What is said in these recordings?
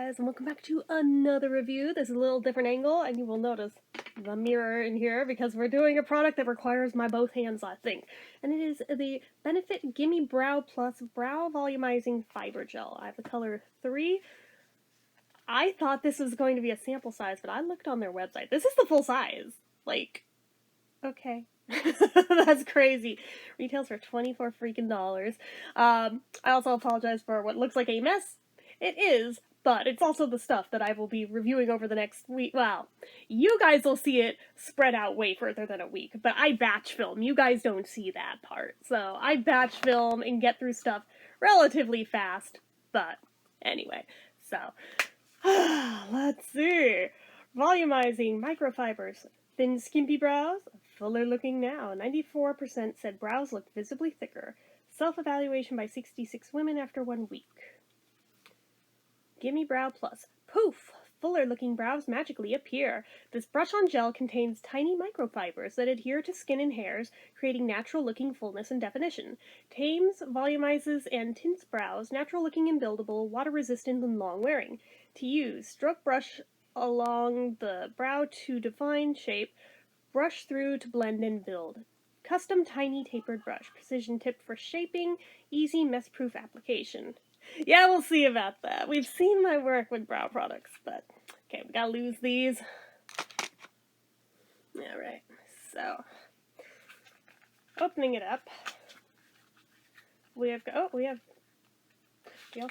guys, and welcome back to another review. This is a little different angle, and you will notice the mirror in here because we're doing a product that requires my both hands, I think. And it is the Benefit Gimme Brow Plus Brow Volumizing Fiber Gel. I have the color 3. I thought this was going to be a sample size, but I looked on their website. This is the full size. Like, okay. That's crazy. Retails for $24 freaking dollars. I also apologize for what looks like a mess. It is, but it's also the stuff that I will be reviewing over the next week. Well, you guys will see it spread out way further than a week, but I batch film. You guys don't see that part. So I batch film and get through stuff relatively fast. But anyway, so let's see. Volumizing microfibers. Thin, skimpy brows, fuller looking now. 94% said brows look visibly thicker. Self-evaluation by 66 women after 1 week. Gimme Brow Plus. Poof! Fuller looking brows magically appear. This brush-on gel contains tiny microfibers that adhere to skin and hairs, creating natural looking fullness and definition. Tames, volumizes, and tints brows, natural looking and buildable, water resistant and long wearing. To use, stroke brush along the brow to define shape, brush through to blend and build. Custom tiny tapered brush, precision tip for shaping, easy mess-proof application. Yeah, we'll see about that. We've seen my work with brow products, but okay, we gotta lose these. Alright, so opening it up, we also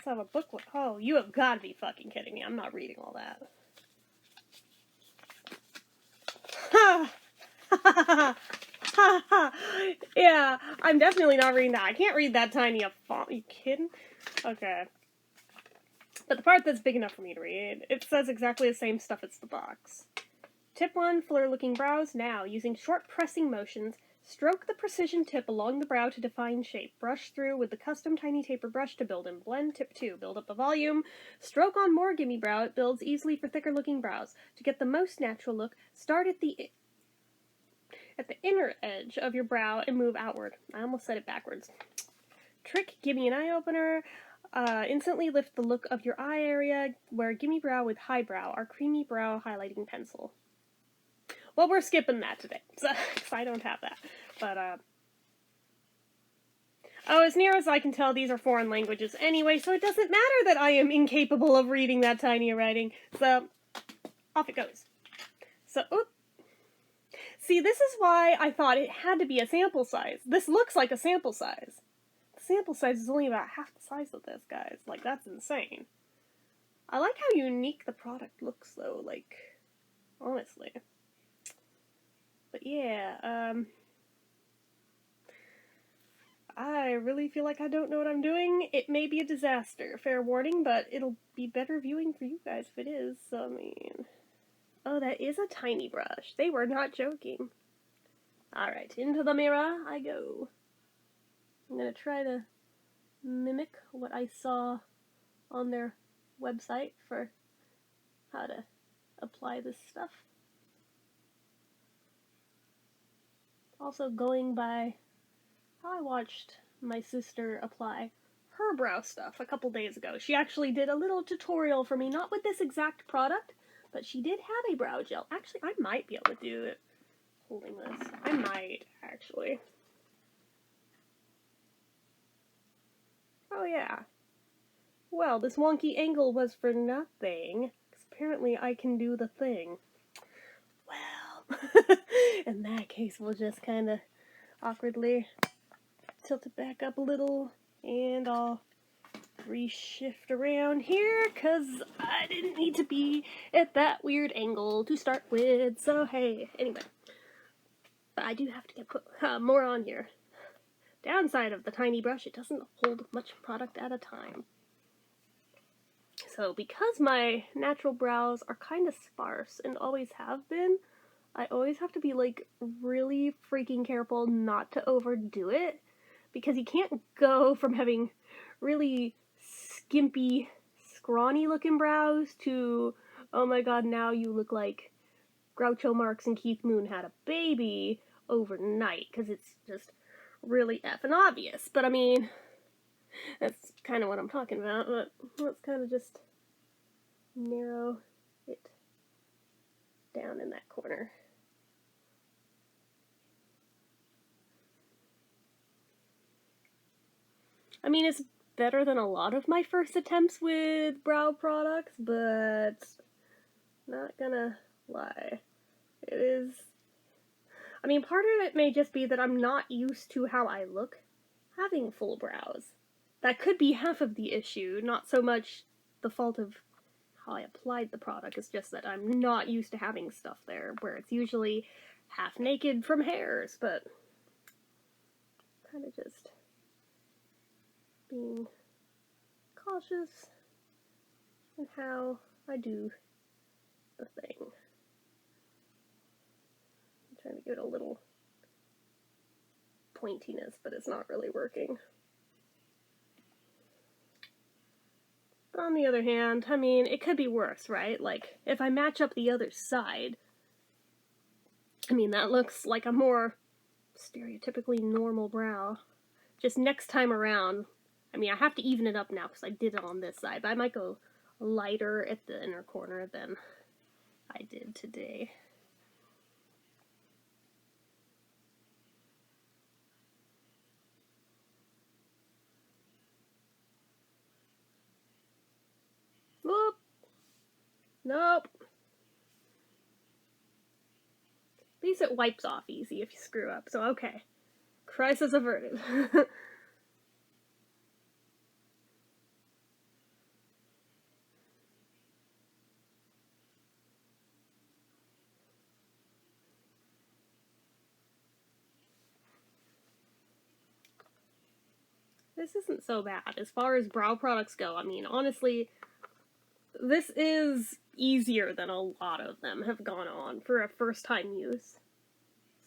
have a booklet. Oh, you have got to be fucking kidding me. I'm not reading all that. Yeah, I'm definitely not reading that. I can't read that tiny a font. Are you kidding? Okay. But the part that's big enough for me to read, it says exactly the same stuff as the box. Tip 1, fuller looking brows. Now, using short pressing motions, stroke the precision tip along the brow to define shape. Brush through with the custom tiny taper brush to build and blend. Tip 2, build up the volume. Stroke on more Gimme Brow. It builds easily for thicker looking brows. To get the most natural look, start at the inner edge of your brow and move outward. I almost said it backwards. Trick, Gimme an eye opener. Instantly lift the look of your eye area. Wear Gimme Brow with High Brow, our creamy brow highlighting pencil. Well, we're skipping that today, because I don't have that. But, oh, as near as I can tell, these are foreign languages anyway, so it doesn't matter that I am incapable of reading that tiny writing. So, off it goes. So, oop. See, this is why I thought it had to be a sample size. This looks like a sample size. The sample size is only about half the size of this, guys. Like, that's insane. I like how unique the product looks, though, like, honestly. But yeah, I really feel like I don't know what I'm doing. It may be a disaster, fair warning, but it'll be better viewing for you guys if it is, so I mean... Oh, that is a tiny brush. They were not joking. Alright, into the mirror I go. I'm gonna try to mimic what I saw on their website for how to apply this stuff. Also going by how I watched my sister apply her brow stuff a couple days ago. She actually did a little tutorial for me, not with this exact product, but she did have a brow gel. Actually, I might be able to do it holding this. I might, actually. Oh, yeah. Well, this wonky angle was for nothing, because apparently I can do the thing. Well, in that case, we'll just kind of awkwardly tilt it back up a little, and I'll reshift around here, because I didn't need to be at that weird angle to start with, so hey, anyway. But I do have to get more on here. Downside of the tiny brush, it doesn't hold much product at a time. So because my natural brows are kind of sparse and always have been, I always have to be like really freaking careful not to overdo it, because you can't go from having really skimpy, scrawny looking brows to, oh my god, now you look like Groucho Marx and Keith Moon had a baby overnight, because it's just really effing obvious. But I mean, that's kind of what I'm talking about, but let's kind of just narrow it down in that corner. I mean, it's better than a lot of my first attempts with brow products, but not gonna lie. It is... I mean, part of it may just be that I'm not used to how I look having full brows. That could be half of the issue, not so much the fault of how I applied the product, it's just that I'm not used to having stuff there, where it's usually half naked from hairs, but kind of just being cautious in how I do the thing. I'm trying to give it a little pointiness, but it's not really working. But on the other hand, I mean, it could be worse, right? Like, if I match up the other side, I mean, that looks like a more stereotypically normal brow. Just next time around, I mean, I have to even it up now because I did it on this side, but I might go lighter at the inner corner than I did today. Whoop! Nope. At least it wipes off easy if you screw up, so okay. Crisis averted. This isn't so bad. As far as brow products go, I mean, honestly, this is easier than a lot of them have gone on for a first-time use.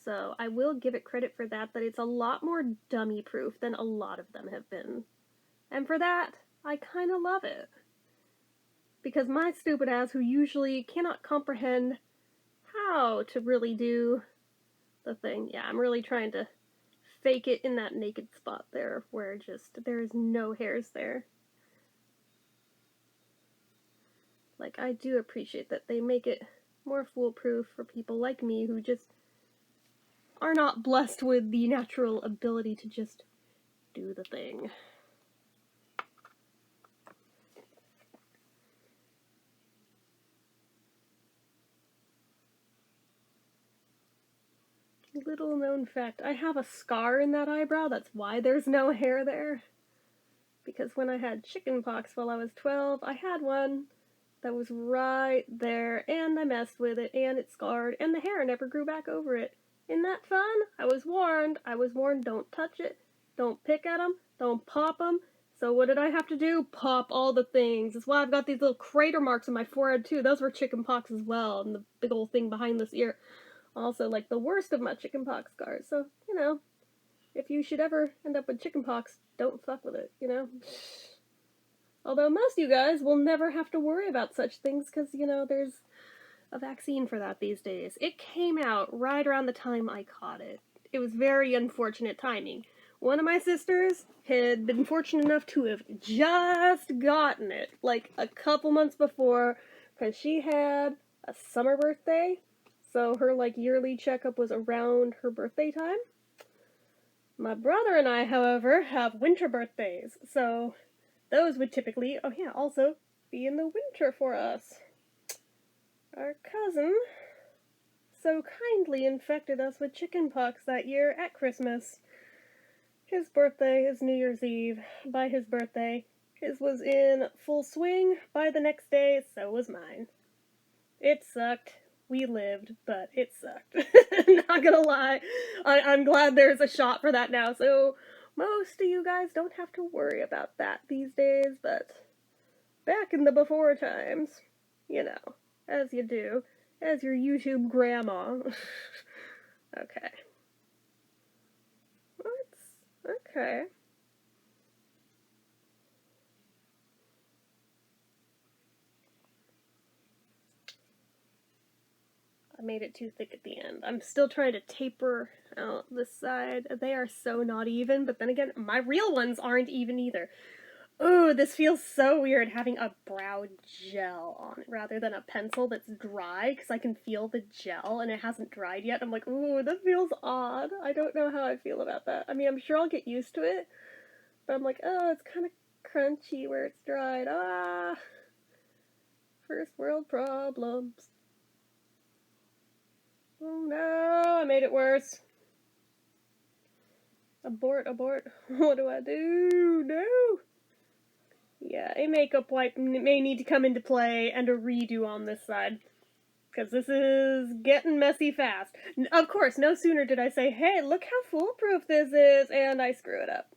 So I will give it credit for that it's a lot more dummy-proof than a lot of them have been. And for that, I kind of love it. Because my stupid ass, who usually cannot comprehend how to really do the thing, yeah, I'm really trying to fake it in that naked spot there, where just, there's no hairs there. Like, I do appreciate that they make it more foolproof for people like me who just are not blessed with the natural ability to just do the thing. Little known fact, I have a scar in that eyebrow, that's why there's no hair there. Because when I had chickenpox while I was 12, I had one that was right there, and I messed with it, and it scarred, and the hair never grew back over it. Isn't that fun? I was warned, don't touch it, don't pick at them, don't pop them. So what did I have to do? Pop all the things. That's why I've got these little crater marks on my forehead too. Those were chickenpox as well, and the big old thing behind this ear. Also, like, the worst of my chickenpox scars. So, you know, if you should ever end up with chickenpox, don't fuck with it, you know? Although most of you guys will never have to worry about such things because, you know, there's a vaccine for that these days. It came out right around the time I caught it. It was very unfortunate timing. One of my sisters had been fortunate enough to have just gotten it, like, a couple months before, because she had a summer birthday, so her, like, yearly checkup was around her birthday time. My brother and I, however, have winter birthdays, so those would typically, oh yeah, also be in the winter for us. Our cousin so kindly infected us with chickenpox that year at Christmas. His birthday is New Year's Eve. By his birthday, his was in full swing. By the next day, so was mine. It sucked. We lived, but it sucked. Not gonna lie. I'm glad there's a shot for that now, so most of you guys don't have to worry about that these days, but back in the before times, you know, as you do, as your YouTube grandma. Okay. Okay. I made it too thick at the end. I'm still trying to taper out this side. They are so not even, but then again, my real ones aren't even either. Ooh, this feels so weird having a brow gel on it rather than a pencil that's dry, because I can feel the gel and it hasn't dried yet. I'm like, ooh, that feels odd. I don't know how I feel about that. I mean, I'm sure I'll get used to it, but I'm like, oh, it's kind of crunchy where it's dried. Ah, first world problems. Oh no, I made it worse. Abort, abort. What do I do? No! Yeah, a makeup wipe may need to come into play and a redo on this side. Because this is getting messy fast. Of course, no sooner did I say, hey, look how foolproof this is, and I screw it up.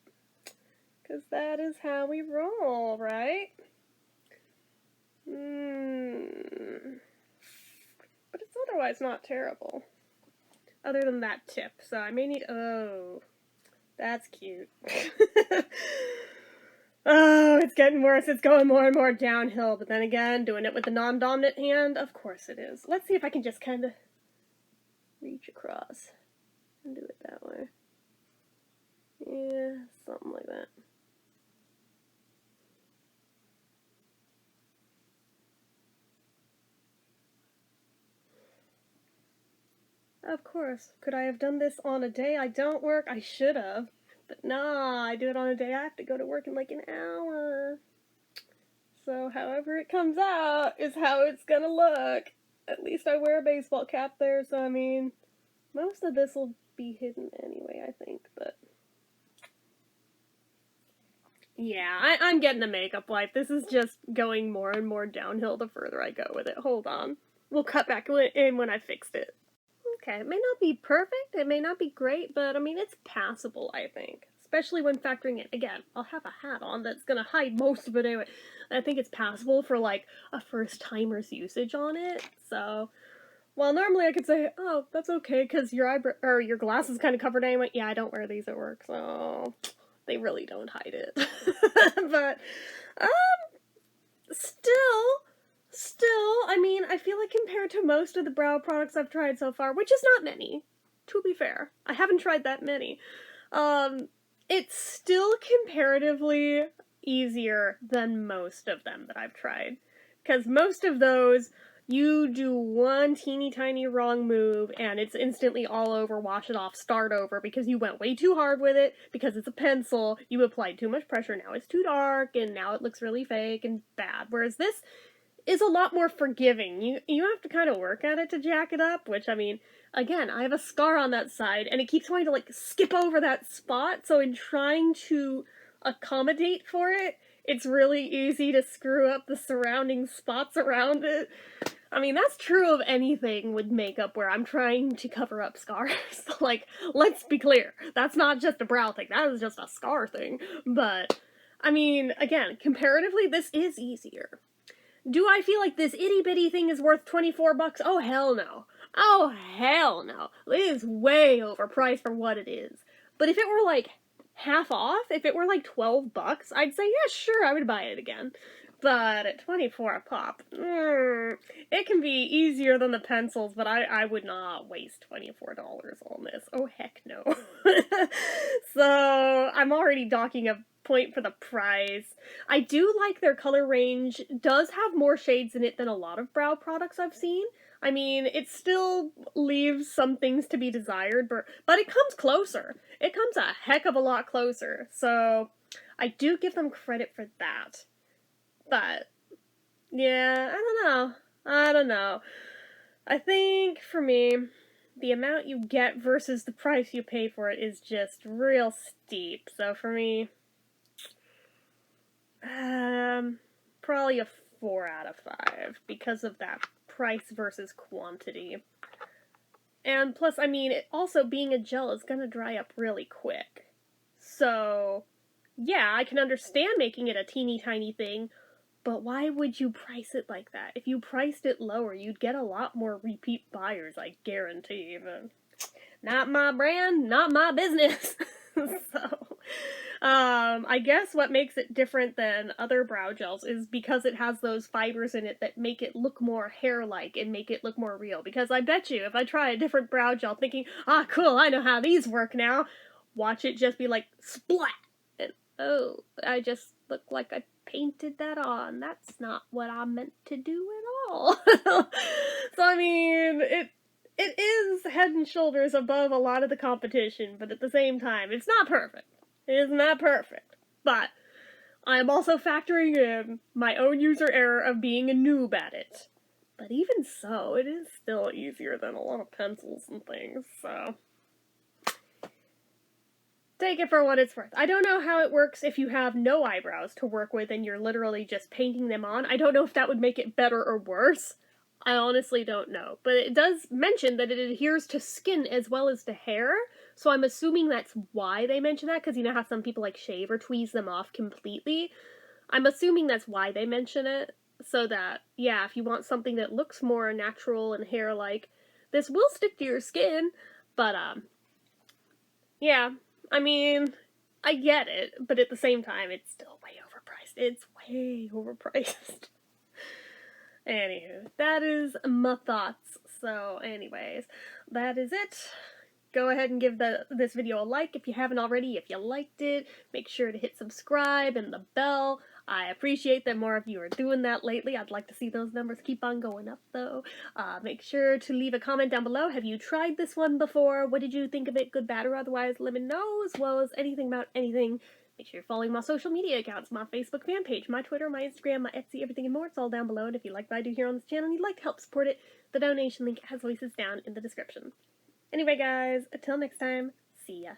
Because that is how we roll, right? But it's otherwise not terrible. Other than that tip, so I may need... Oh, that's cute. Oh, it's getting worse. It's going more and more downhill. But then again, doing it with the non-dominant hand, of course it is. Let's see if I can just kind of reach across and do it that way. Yeah, something like that. Of course. Could I have done this on a day I don't work? I should have. But nah, I do it on a day I have to go to work in like an hour. So however it comes out is how it's gonna look. At least I wear a baseball cap there, so I mean, most of this will be hidden anyway, I think, but... Yeah, I'm getting a makeup wipe. This is just going more and more downhill the further I go with it. Hold on. We'll cut back in when I fixed it. Okay, it may not be perfect, it may not be great, but I mean, it's passable, I think. Especially when factoring in, again, I'll have a hat on that's gonna hide most of it anyway. I think it's passable for, like, a first-timer's usage on it, so... While normally I could say, oh, that's okay, because your your glass is kind of covered anyway. Yeah, I don't wear these at work, so... They really don't hide it. But, Still, I mean, I feel like compared to most of the brow products I've tried so far, which is not many, to be fair, I haven't tried that many, it's still comparatively easier than most of them that I've tried. Because most of those, you do one teeny tiny wrong move and it's instantly all over, wash it off, start over, because you went way too hard with it, because it's a pencil, you applied too much pressure, now it's too dark, and now it looks really fake and bad. Whereas this is a lot more forgiving. You have to kind of work at it to jack it up, which, I mean, again, I have a scar on that side, and it keeps wanting to, like, skip over that spot, so in trying to accommodate for it, it's really easy to screw up the surrounding spots around it. I mean, that's true of anything with makeup where I'm trying to cover up scars. Like, let's be clear, that's not just a brow thing, that is just a scar thing. But, I mean, again, comparatively, this is easier. Do I feel like this itty-bitty thing is worth 24 bucks? Oh, hell no. Oh, hell no. It is way overpriced for what it is. But if it were, like, half off, if it were, like, 12 bucks, I'd say, yeah, sure, I would buy it again. But at 24 a pop, it can be easier than the pencils, but I would not waste $24 on this. Oh, heck no. So, I'm already docking a point for the price. I do like their color range. Does have more shades in it than a lot of brow products I've seen. I mean, it still leaves some things to be desired, but it comes closer. It comes a heck of a lot closer. So, I do give them credit for that. But, yeah, I don't know. I think, for me, the amount you get versus the price you pay for it is just real steep. So for me, probably a 4 out of 5 because of that price versus quantity. And plus, I mean, it also being a gel is gonna dry up really quick. So, yeah, I can understand making it a teeny tiny thing, but why would you price it like that? If you priced it lower, you'd get a lot more repeat buyers, I guarantee. But not my brand, not my business. So, I guess what makes it different than other brow gels is because it has those fibers in it that make it look more hair-like and make it look more real. Because I bet you, if I try a different brow gel thinking, ah, cool, I know how these work now, watch it just be like, splat! And, oh, I just look like I painted that on. That's not what I meant to do at all. So I mean, it is head and shoulders above a lot of the competition, but at the same time, it's not perfect. It is not perfect. But I'm also factoring in my own user error of being a noob at it. But even so, it is still easier than a lot of pencils and things, so take it for what it's worth. I don't know how it works if you have no eyebrows to work with and you're literally just painting them on. I don't know if that would make it better or worse. I honestly don't know. But it does mention that it adheres to skin as well as to hair, so I'm assuming that's why they mention that, because you know how some people like shave or tweeze them off completely? I'm assuming that's why they mention it, so that, yeah, if you want something that looks more natural and hair-like, this will stick to your skin, but, yeah, I mean, I get it, but at the same time, it's still way overpriced. It's way overpriced. Anywho, that is my thoughts. So, anyways, that is it. Go ahead and give this video a like if you haven't already. If you liked it, make sure to hit subscribe and the bell. I appreciate that more of you are doing that lately. I'd like to see those numbers keep on going up, though. Make sure to leave a comment down below. Have you tried this one before? What did you think of it? Good, bad, or otherwise? Let me know, as well as anything about anything. Make sure you're following my social media accounts, my Facebook fan page, my Twitter, my Instagram, my Etsy, everything and more. It's all down below. And if you like what I do here on this channel and you'd like to help support it, the donation link as always is down in the description. Anyway, guys, until next time, see ya.